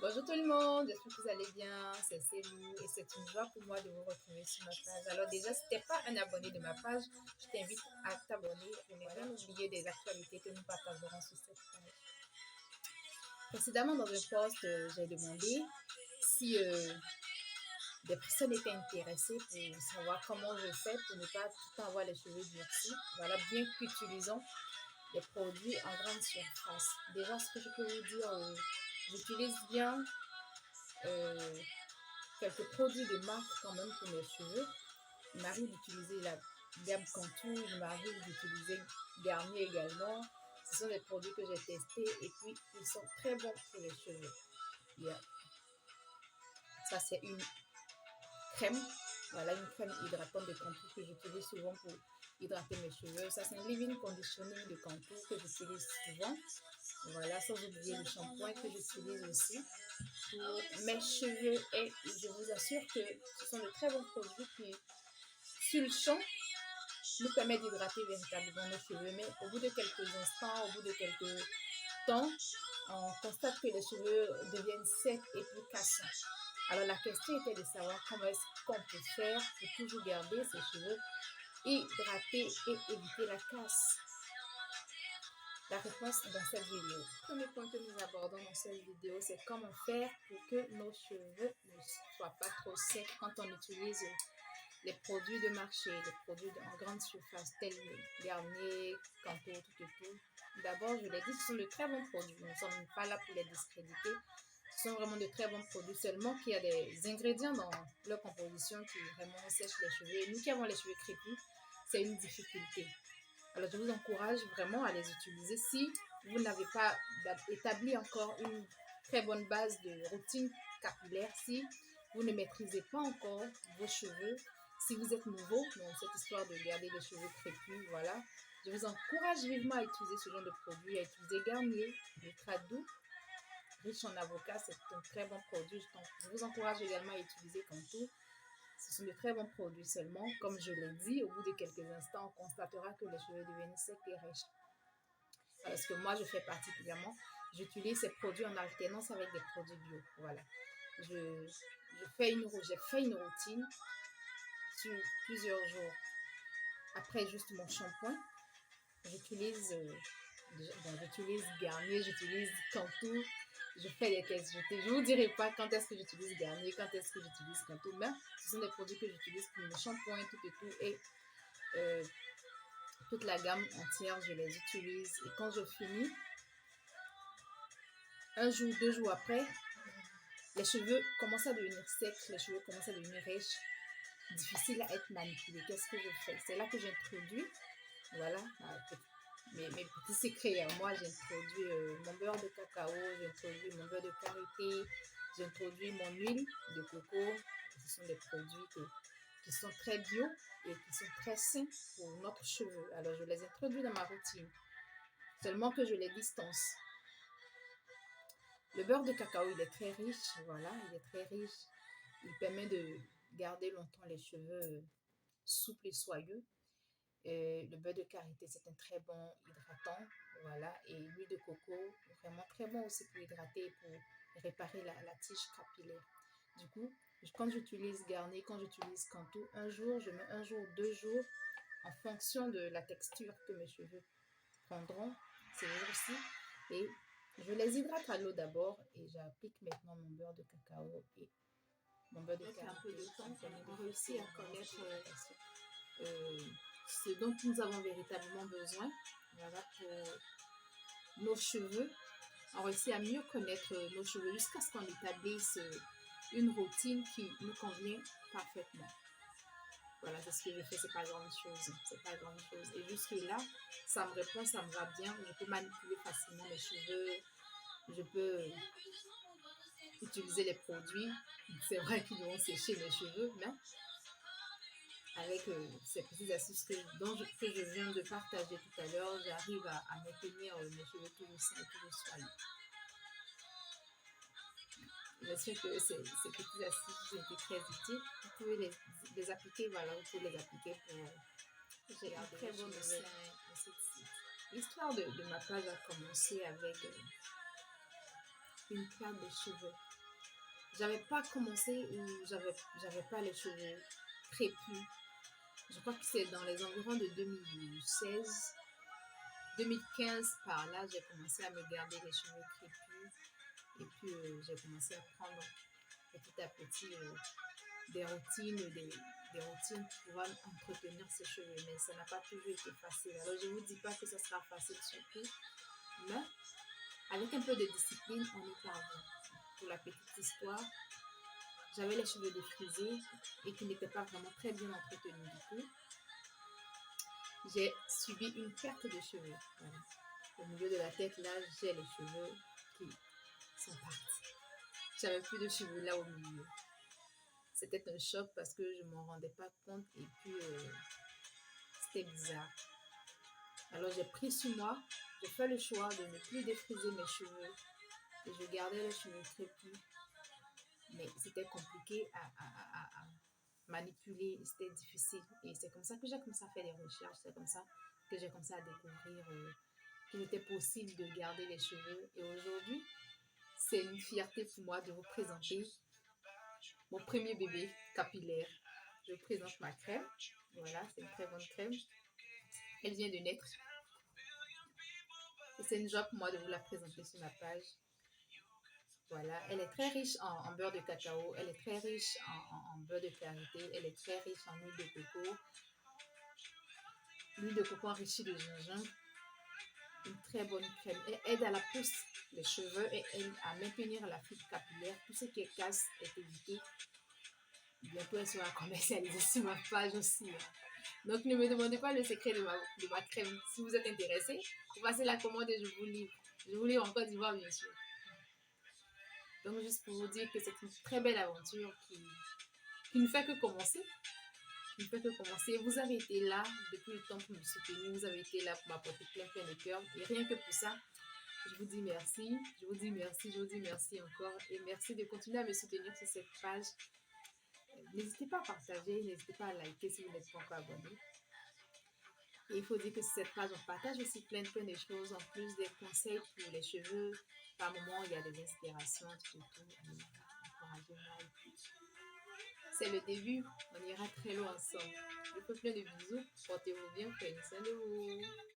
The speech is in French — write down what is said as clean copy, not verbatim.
Bonjour tout le monde, j'espère que vous allez bien, c'est Célou et c'est une joie pour moi de vous retrouver sur ma page. Alors déjà, si tu n'es pas un abonné de ma page, je t'invite à t'abonner pour ne rien oublier des actualités que nous partagerons sur cette page. Précédemment, dans un post, j'ai demandé si des personnes étaient intéressées pour savoir comment je fais pour ne pas tout le temps avoir les cheveux durcis. Voilà, bien qu'utilisant des produits en grande surface. Déjà, ce que je peux vous dire, j'utilise bien euh, quelques produits de marque quand même pour mes cheveux. Il m'arrive d'utiliser la gamme Contour, il m'arrive d'utiliser Garnier également. Ce sont des produits que j'ai testés et puis ils sont très bons pour les cheveux. Yeah. Ça, c'est une crème. Voilà, une crème hydratante de Contour que j'utilise souvent pour hydrater mes cheveux. Ça, c'est un leave-in conditioning de Contour que j'utilise souvent. Voilà, sans oublier le shampoing que j'utilise aussi pour mes cheveux. Et je vous assure que ce sont de très bons produits qui, sur le champ, nous permettent d'hydrater véritablement nos cheveux. Mais au bout de quelques instants, au bout de quelques temps, on constate que les cheveux deviennent secs et plus cassants. Alors la question était de savoir comment est-ce qu'on peut faire pour toujours garder ces cheveux hydratés et éviter la casse. La réponse dans cette vidéo. Le premier point que nous abordons dans cette vidéo, c'est comment faire pour que nos cheveux ne soient pas trop secs quand on utilise les produits de marché, les produits en grande surface tels Garnier, Contour, tout et tout. D'abord, je l'ai dit, ce sont de très bons produits. Nous ne sommes pas là pour les discréditer. Ce sont vraiment de très bons produits, seulement qu'il y a des ingrédients dans leur composition qui vraiment sèchent les cheveux. Et nous qui avons les cheveux crépus, c'est une difficulté. Alors, je vous encourage vraiment à les utiliser si vous n'avez pas établi encore une très bonne base de routine capillaire, si vous ne maîtrisez pas encore vos cheveux, si vous êtes nouveau dans cette histoire de garder les cheveux crépus, voilà, je vous encourage vivement à utiliser ce genre de produit, à utiliser Garnier, Ultra Doux, riche en avocat, c'est un très bon produit. Je vous encourage également à utiliser Contour. Ce sont de très bons produits seulement. Comme je l'ai dit, au bout de quelques instants, on constatera que les cheveux deviennent secs et rêches. Parce que moi, je fais particulièrement, j'utilise ces produits en alternance avec des produits bio. Voilà. J'ai fait une routine sur plusieurs jours. Après juste mon shampoing, j'utilise Garnier, j'utilise Contour, je fais des tests. Je ne vous dirai pas quand est-ce que j'utilise Garnier, quand est-ce que j'utilise Contour, mais ce sont des produits que j'utilise pour mon shampoing, tout et tout. Et toute la gamme entière, je les utilise. Et quand je finis, un jour, 2 jours après, les cheveux commencent à devenir secs, les cheveux commencent à devenir rêches, difficiles à être manipulés. Qu'est-ce que je fais? C'est là que j'introduis, voilà, mes petits secrets. Moi, j'introduis mon beurre de cacao, j'introduis mon beurre de karité, j'introduis mon huile de coco. Ce sont des produits qui sont très bio et qui sont très sains pour notre cheveu. Alors, je les introduis dans ma routine, seulement que je les distance. Le beurre de cacao, il est très riche, voilà, il est très riche. Il permet de garder longtemps les cheveux souples et soyeux. Et le beurre de karité, c'est un très bon hydratant, voilà. Et l'huile de coco, vraiment très bon aussi pour hydrater et pour réparer la tige capillaire. Du coup, quand j'utilise Garnier, quand j'utilise Contour, un jour, je mets un jour, 2 jours, en fonction de la texture que mes cheveux prendront ces jours-ci. Et je les hydrate à l'eau d'abord et j'applique maintenant mon beurre de cacao et mon beurre de karité. Avec un peu de temps, on réussit à connaître ce dont nous avons véritablement besoin, voilà, pour nos cheveux. On réussit à mieux connaître nos cheveux jusqu'à ce qu'on établisse une routine qui nous convient parfaitement. Voilà, c'est ce que je fais, c'est pas grand chose. C'est pas grand chose. Et jusque-là, ça me répond, ça me va bien. Je peux manipuler facilement mes cheveux. Je peux utiliser les produits. C'est vrai qu'ils vont sécher mes cheveux, mais avec ces petites astuces que je viens de partager tout à l'heure, j'arrive à maintenir mes cheveux toujours sains et toujours soyeux. J'espère que ces petites astuces ont été très utiles. Vous pouvez les appliquer, voilà, vous pouvez les appliquer pour j'ai une très bonne nouvelle. L'histoire de ma page a commencé avec une perte de cheveux. J'avais pas commencé ou j'avais pas les cheveux crépus. Je crois que c'est dans les environs de 2016, 2015 par là, j'ai commencé à me garder les cheveux crépus. Et puis, j'ai commencé à prendre petit à petit des routines pour pouvoir entretenir ses cheveux. Mais ça n'a pas toujours été facile. Alors, je ne vous dis pas que ça sera facile surtout, mais avec un peu de discipline, on y parvient. Pour la petite histoire, j'avais les cheveux défrisés et qui n'étaient pas vraiment très bien entretenus du tout. J'ai subi une perte de cheveux. Voilà. Au milieu de la tête, là, j'ai les cheveux qui sont partis. J'avais plus de cheveux là au milieu. C'était un choc parce que je ne m'en rendais pas compte et puis c'était bizarre. Alors j'ai pris sur moi, j'ai fait le choix de ne plus défriser mes cheveux et je gardais les cheveux crépus. Mais c'était compliqué à manipuler, c'était difficile. Et c'est comme ça que j'ai commencé à faire des recherches, c'est comme ça que j'ai commencé à découvrir qu'il était possible de garder les cheveux. Et aujourd'hui, c'est une fierté pour moi de vous présenter mon premier bébé capillaire. Je vous présente ma crème. Voilà, c'est une très bonne crème. Elle vient de naître. Et c'est une joie pour moi de vous la présenter sur ma page. Voilà, elle est très riche en beurre de cacao, elle est très riche en beurre de karité, elle est très riche en huile de coco. L'huile de coco enrichie de gingembre. Une très bonne crème. Elle aide à la pousse des cheveux et aide à maintenir la fibre capillaire. Tout ce qui est casse est évité. Bientôt, elle sera commercialisée sur ma page aussi. Donc, ne me demandez pas le secret de ma crème. Si vous êtes intéressé, vous passez la commande et je vous livre. Je vous livre en Côte d'Ivoire, bien sûr. Donc, juste pour vous dire que c'est une très belle aventure qui ne fait que commencer. Qui ne fait que commencer. Vous avez été là depuis le temps pour me soutenir. Vous avez été là pour m'apporter plein de cœur. Et rien que pour ça, je vous dis merci. Je vous dis merci. Je vous dis merci encore. Et merci de continuer à me soutenir sur cette page. N'hésitez pas à partager. N'hésitez pas à liker si vous n'êtes pas encore abonné. Et il faut dire que sur cette page, on partage aussi plein de choses, en plus des conseils pour les cheveux. Par moments, il y a des inspirations, surtout. Encouragez-moi. C'est le début, on ira très loin ensemble. Je vous fais plein de bisous. Portez-vous bien, prenez soin de vous.